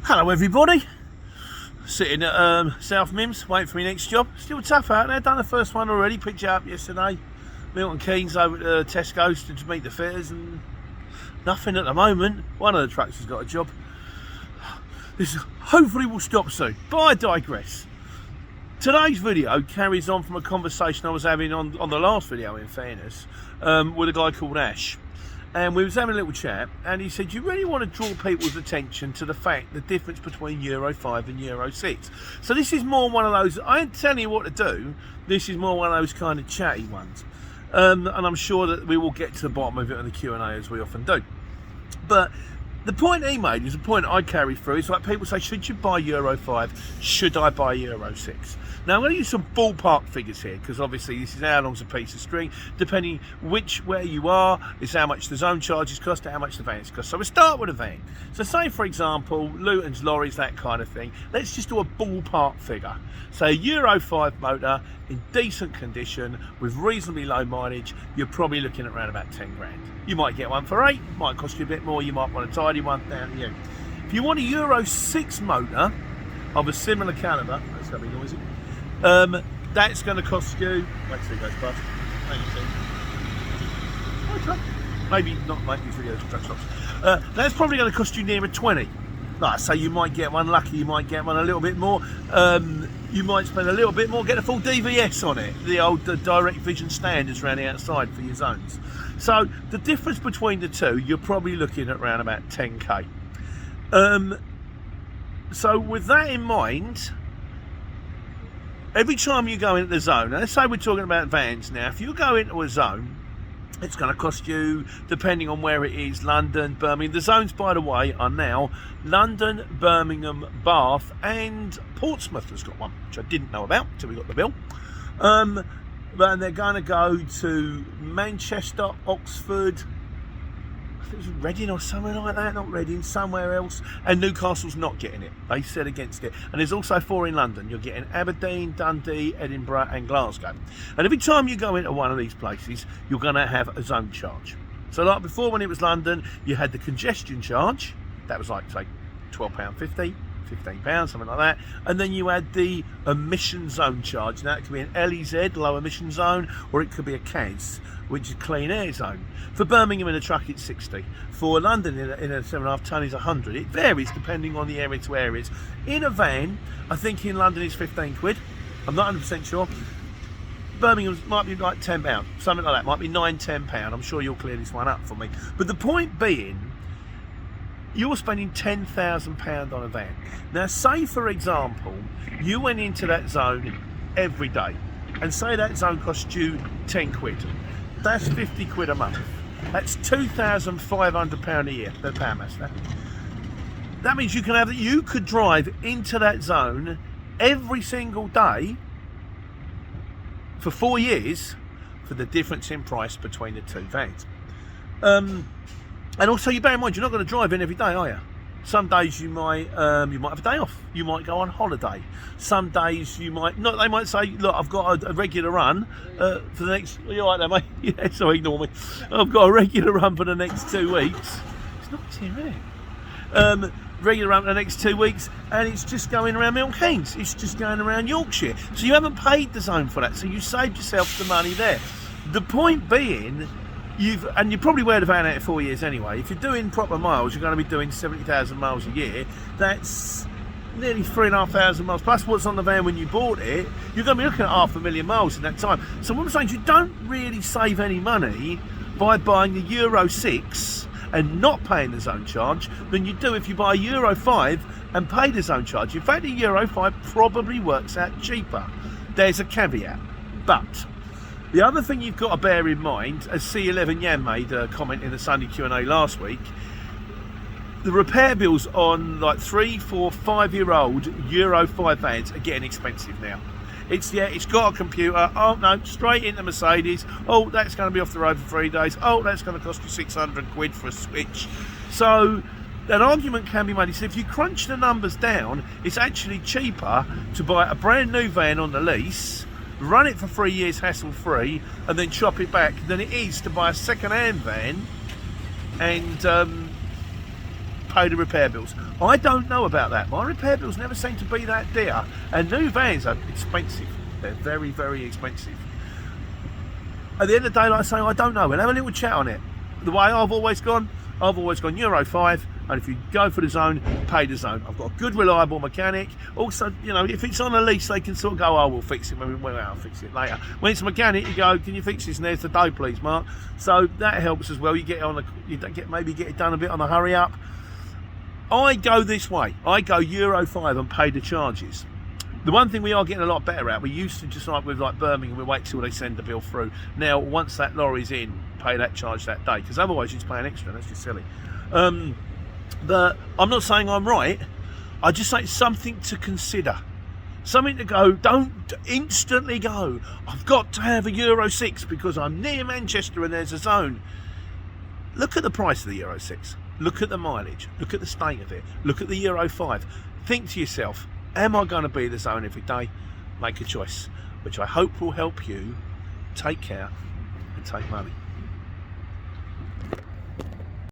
Hello everybody, sitting at South Mims waiting for my next job. Still tough out there, done the first one already, picked it up yesterday. Milton Keynes over at Tesco's to meet the fitters and nothing at the moment. One of the trucks has got a job. This hopefully will stop soon, but I digress. Today's video carries on from a conversation I was having on the last video, in fairness, with a guy called Ash. And we was having a little chat, and he said, you really want to draw people's attention to the fact, the difference between Euro 5 and Euro 6. So this is more one of those, I ain't telling you what to do, this is more one of those kind of chatty ones. And I'm sure that we will get to the bottom of it in the Q&A, as we often do. But the point he made is a point I carry through. It's like people say, should you buy Euro 5? Should I buy Euro 6? Now I'm going to use some ballpark figures here, because obviously this is how long's a piece of string. Depending where you are, is how much the zone charges cost, how much the vans cost. So we'll start with a van. So say for example, Luton's, lorries, that kind of thing. Let's just do a ballpark figure. So a Euro 5 motor in decent condition with reasonably low mileage, you're probably looking at around about 10 grand. You might get one for 8, might cost you a bit more, you might want a tidy one, down to you. If you want a Euro 6 motor of a similar calibre, that's going to be noisy, that's going to cost you, wait till it goes past, maybe not like these videos of truck stops, that's probably going to cost you near a 20. Like I say, you might get one lucky, you might get one a little bit more, you might spend a little bit more, get a full DVS on it, the old direct vision standards around the outside for your zones. So the difference between the two, you're probably looking at around about 10k. So with that in mind, every time you go into the zone, now let's say we're talking about vans now, if you go into a zone, it's going to cost you, depending on where it is, London, Birmingham. The zones, by the way, are now London, Birmingham, Bath, and Portsmouth has got one, which I didn't know about until we got the bill. But they're going to go to Manchester, Oxford, I think it was Reading or somewhere like that, not Reading, somewhere else, and Newcastle's not getting it. They said against it. And there's also 4 in London. You're getting Aberdeen, Dundee, Edinburgh and Glasgow. And every time you go into one of these places, you're going to have a zone charge. So like before, when it was London, you had the congestion charge. That was like, say, £12.50. £15, something like that, and then you had the emission zone charge. Now it could be an LEZ, low emission zone, or it could be a CAS, which is clean air zone. For Birmingham in a truck it's 60, for London in a 7.5 tonne is 100. It varies depending on the area to areas. In a van, I think in London it's 15 quid, I'm not 100% sure. Birmingham might be like £10, something like that, might be £9-10. I'm sure you'll clear this one up for me. But the point being, you're spending £10,000 on a van. Now say for example, you went into that zone every day, and say that zone cost you 10 quid. That's 50 quid a month. That's £2,500 a year, per power master. That means you could drive into that zone every single day for 4 years for the difference in price between the two vans. And also, you bear in mind, you're not going to drive in every day, are you? Some days you might have a day off. You might go on holiday. Some days you might not. They might say, "Look, I've got a regular run for the next." Are you all right there, mate? Yeah, sorry, ignore me. I've got a regular run for the next 2 weeks. It's not here, is it? Regular run for the next 2 weeks, and it's just going around Milton Keynes. It's just going around Yorkshire. So you haven't paid the zone for that. So you saved yourself the money there. The point being, and you probably wear the van out 4 years anyway. If you're doing proper miles, you're going to be doing 70,000 miles a year. That's nearly 3,500 miles plus what's on the van when you bought it. You're going to be looking at 500,000 miles in that time. So what I'm saying is, you don't really save any money by buying the Euro 6 and not paying the zone charge than you do if you buy a Euro 5 and pay the zone charge. In fact, the Euro 5 probably works out cheaper. There's a caveat, but the other thing you've got to bear in mind, as C11 Yan made a comment in the Sunday Q&A last week, the repair bills on like 3, 4, 5-year-old Euro 5 vans are getting expensive now. It's got a computer, oh no, straight into Mercedes, oh that's going to be off the road for 3 days, oh that's going to cost you 600 quid for a switch. So an argument can be made, so if you crunch the numbers down, it's actually cheaper to buy a brand new van on the lease, run it for 3 years hassle-free, and then chop it back, than it is to buy a second-hand van and pay the repair bills. I don't know about that. My repair bills never seem to be that dear, and new vans are expensive. They're very, very expensive. At the end of the day, like I say, I don't know. We'll have a little chat on it. The way I've always gone Euro 5, and if you go for the zone, pay the zone. I've got a good, reliable mechanic. Also, you know, if it's on a lease, they can sort of go, oh, we'll fix it. Well, I'll fix it later. When it's a mechanic, you go, can you fix this? And there's the dough, please, Mark. So that helps as well. You get on maybe get it done a bit on the hurry up. I go this way. I go Euro 5 and pay the charges. The one thing we are getting a lot better at, we used to just like with like Birmingham, we wait till they send the bill through. Now, once that lorry's in, pay that charge that day, because otherwise you're just paying extra. That's just silly. But I'm not saying I'm right. I just say it's something to consider. Something to go, don't instantly go, I've got to have a Euro 6 because I'm near Manchester and there's a zone. Look at the price of the Euro 6. Look at the mileage. Look at the state of it. Look at the Euro 5. Think to yourself, am I going to be in the zone every day? Make a choice, which I hope will help you take care and take money.